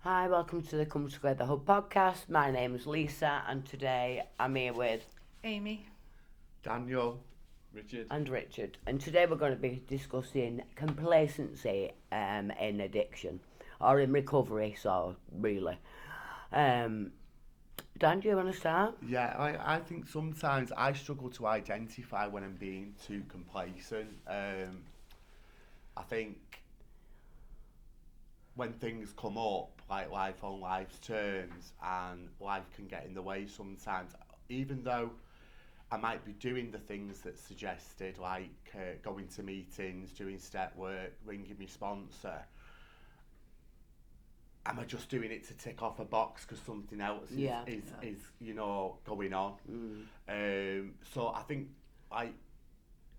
Hi, welcome to the Come Together Hub podcast. My name is Lisa, and today I'm here with Amy. Daniel, Richard. and Richard. And today we're going to be discussing complacency in addiction or in recovery. So really, um, Dan, do you want to start? Yeah, I think sometimes I struggle to identify when I'm being too complacent. I think when things come up, like life on life's terms, and life can get in the way sometimes, even though I might be doing the things that suggested, like going to meetings, doing step work, ringing my sponsor. Am I just doing it to tick off a box because something else Yeah. is going on? So I think like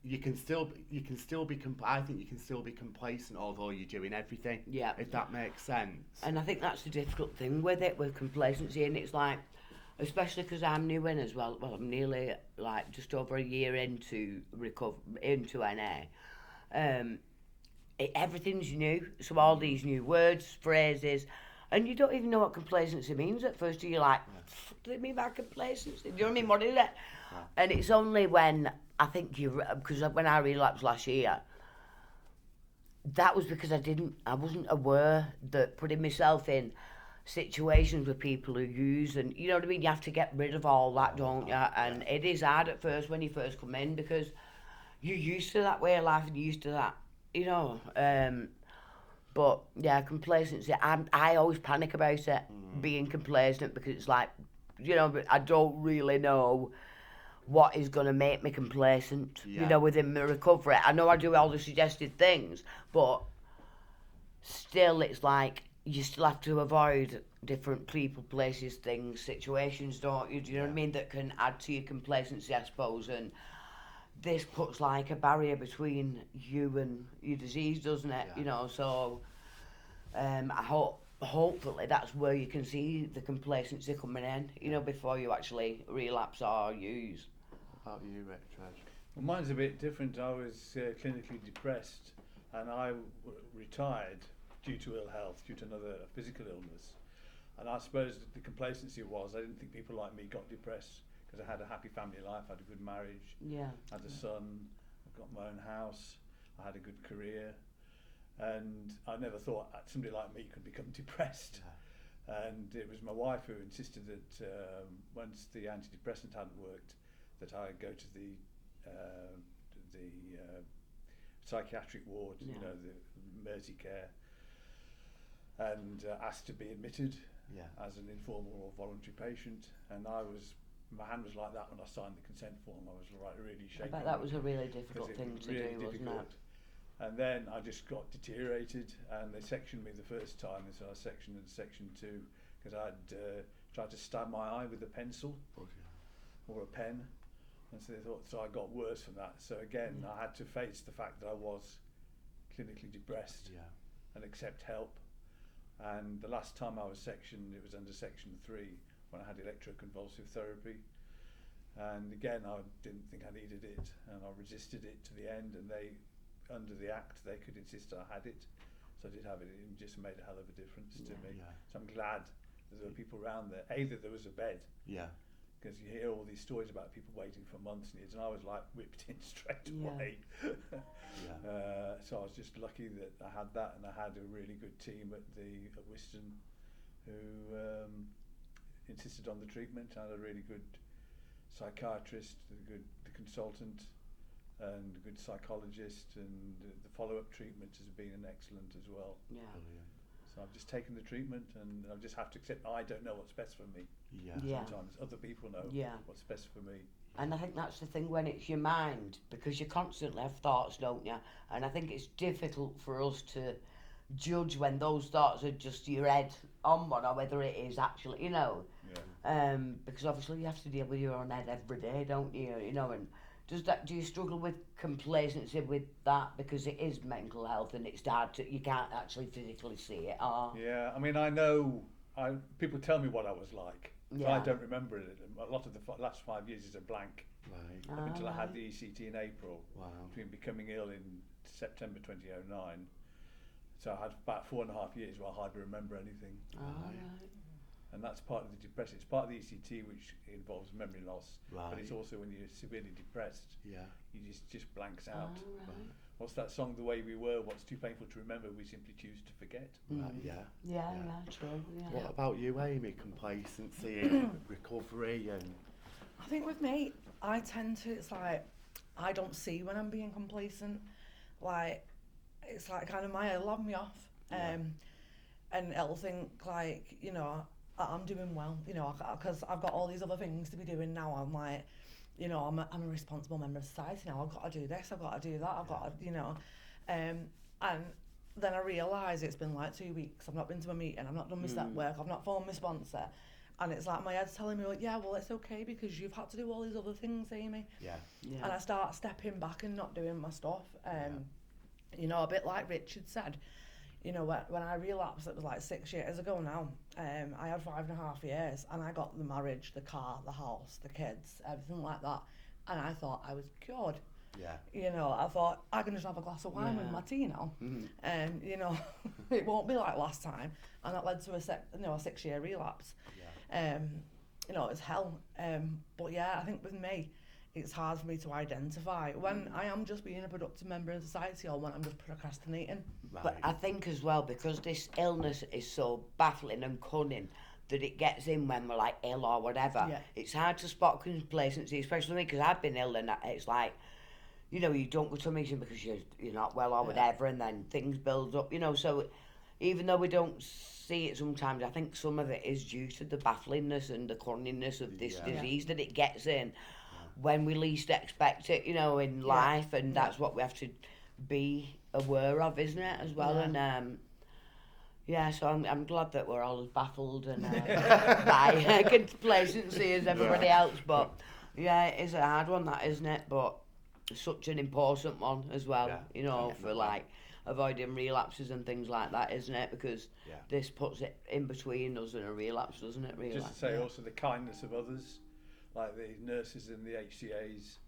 I think you can still be complacent although you're doing everything. Yeah. If that makes sense. And I think that's the difficult thing with it, with complacency, and it's like, especially because I'm new in as well. Well, I'm nearly like just over a year into NA. Um, everything's new, so all these new words, phrases, and you don't even know what complacency means at first. You're like, what do they mean by complacency? Do you know what I mean? What is it? And it's only when I think because when I relapsed last year, that was because I wasn't aware that putting myself in situations with people who use, and you know what I mean, you have to get rid of all that, don't you? And it is hard at first when you first come in because you're used to that way of life and you're used to that, you know. But yeah, complacency. I always panic about it, being complacent, because it's like, you know, I don't really know what is going to make me complacent, you know, within my recovery. I know I do all the suggested things, but still it's like you still have to avoid different people, places, things, situations, don't you? Do you know what I mean? That can add to your complacency, I suppose. And this puts like a barrier between you and your disease, doesn't it? Yeah. You know, so I hope hopefully that's where you can see the complacency coming in, you know, before you actually relapse or use. What about you, Richard? Well, mine's a bit different. I was clinically depressed and I retired due to ill health, due to another physical illness. And I suppose the complacency was I didn't think people like me got depressed because I had a happy family life, I had a good marriage, Yeah. had a son, I got my own house, I had a good career. And I never thought that somebody like me could become depressed. And it was my wife who insisted that once the antidepressant hadn't worked, that I go to the psychiatric ward, Yeah. you know, the Mersey care, and asked to be admitted as an informal or voluntary patient. And my hand was like that when I signed the consent form. I was like really I shaking. bet that was a really difficult 'cause it thing was to really do, wasn't difficult. it? And then I just got deteriorated, and they sectioned me the first time. So I sectioned in section 2 because I'd tried to stab my eye with a pencil or a pen, and so they thought. So I got worse from that. So again, I had to face the fact that I was clinically depressed and accept help. And the last time I was sectioned, it was under section 3 when I had electroconvulsive therapy. And again, I didn't think I needed it, and I resisted it to the end. And they, under the Act, they could insist I had it, so I did have it. It just made a hell of a difference to me. Yeah. So I'm glad that there were people around there. A, that there was a bed, Yeah. because you hear all these stories about people waiting for months and years, and I was like whipped in straight away. So I was just lucky that I had that, and I had a really good team at Whiston who insisted on the treatment. I had a really good psychiatrist, the consultant, and a good psychologist, and the follow-up treatment has been an excellent as well. Yeah. Brilliant. So I've just taken the treatment, and I just have to accept I don't know what's best for me. Yeah. Yeah. Sometimes other people know Yeah. what's best for me. And I think that's the thing when it's your mind, because you constantly have thoughts, don't you? And I think it's difficult for us to judge when those thoughts are just your head on one or whether it is actually, you know. Yeah. Because obviously you have to deal with your own head every day, don't you? You know, and do you struggle with complacency with that because it is mental health and it's hard to, you can't actually physically see it, or Yeah, I mean, I know. People tell me what I was like. So I Yeah. don't remember it. A lot of the last 5 years is a blank. Right. Up until I had right. the ECT in April, Wow. between becoming ill in September 2009 So I had about 4.5 years where I hardly remember anything. Oh, right. And that's part of the depression. It's part of the ECT, which involves memory loss, Right. but it's also when you're severely depressed, Yeah. you just blanks Oh, out. right. What's that song, The Way We Were? What's too painful to remember, we simply choose to forget. Right. Yeah. Yeah, Yeah. yeah, true. Yeah. What about you, Amy? Complacency and recovery and. I think with me, I tend to, it's like, I don't see when I'm being complacent. Like, it's like kind of my, it'll have me off. Yeah. And it'll think like, you know, I'm doing well, you know, because I've got all these other things to be doing now. I'm like, you know, I'm a responsible member of society now. I've got to do this, I've got to do that, I've got to, you know. And then I realise it's been like 2 weeks. I've not been to a meeting, I've not done my step work, I've not phoned my sponsor. And it's like my head's telling me, like, yeah, well, it's okay because you've had to do all these other things, Amy. Yeah. Yeah. And I start stepping back and not doing my stuff. You know, a bit like Richard said, you know, when I relapsed, it was like 6 years ago now. I had 5.5 years and I got the marriage, the car, the house, the kids, everything like that. And I thought I was cured. Yeah. You know, I thought I can just have a glass of wine with my tea now. Mhm. You know, it won't be like last time. And that led to a 6-year relapse. Yeah. You know, it's hell. But yeah, I think with me, it's hard for me to identify when I am just being a productive member of society or when I'm just procrastinating. Right. But I think as well, because this illness is so baffling and cunning, that it gets in when we're like ill or whatever. Yeah. It's hard to spot complacency, especially me, because I've been ill and it's like, you know, you don't go to a meeting because you're not well or whatever, and then things build up, you know. So even though we don't see it sometimes, I think some of it is due to the bafflingness and the cunningness of this Yeah. disease that it gets in when we least expect it, you know, in life, and that's what we have to be aware of, isn't it, as well? And so I'm glad that we're all as baffled and by complacency as everybody else, but yeah, it is a hard one, that, isn't it? But such an important one as well, you know, for like avoiding relapses and things like that, isn't it? Because this puts it in between us and a relapse, doesn't it, really? Just to say also the kindness of others, like the nurses and the HCAs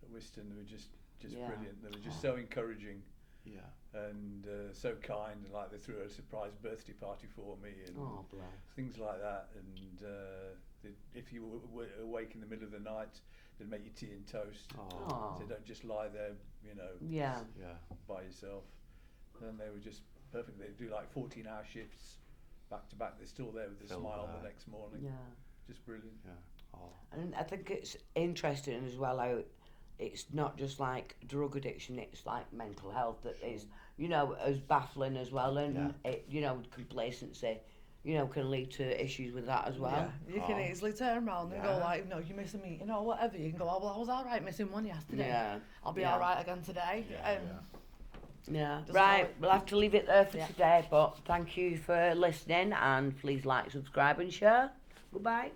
at Wiston, they were just brilliant. They were just so encouraging. Yeah. And so kind, and like they threw a surprise birthday party for me and things like that. And if you were awake in the middle of the night, they'd make you tea and toast. So don't just lie there, you know, by yourself. And they were just perfect. They'd do like 14-hour shifts back to back. They're still there with a smile the next morning. Yeah. Just brilliant. Yeah. Oh. And I think it's interesting as well how it's not just like drug addiction, it's like mental health that is, you know, as baffling as well, and it, you know, complacency, you know, can lead to issues with that as well. Yeah, you can easily turn around and go like, no, you miss a meeting or whatever. You can go, oh, well, I was all right missing one yesterday. Yeah. I'll be all right again today. Yeah, Just right, call it- we'll have to leave it there for today, but thank you for listening, and please like, subscribe and share. Goodbye.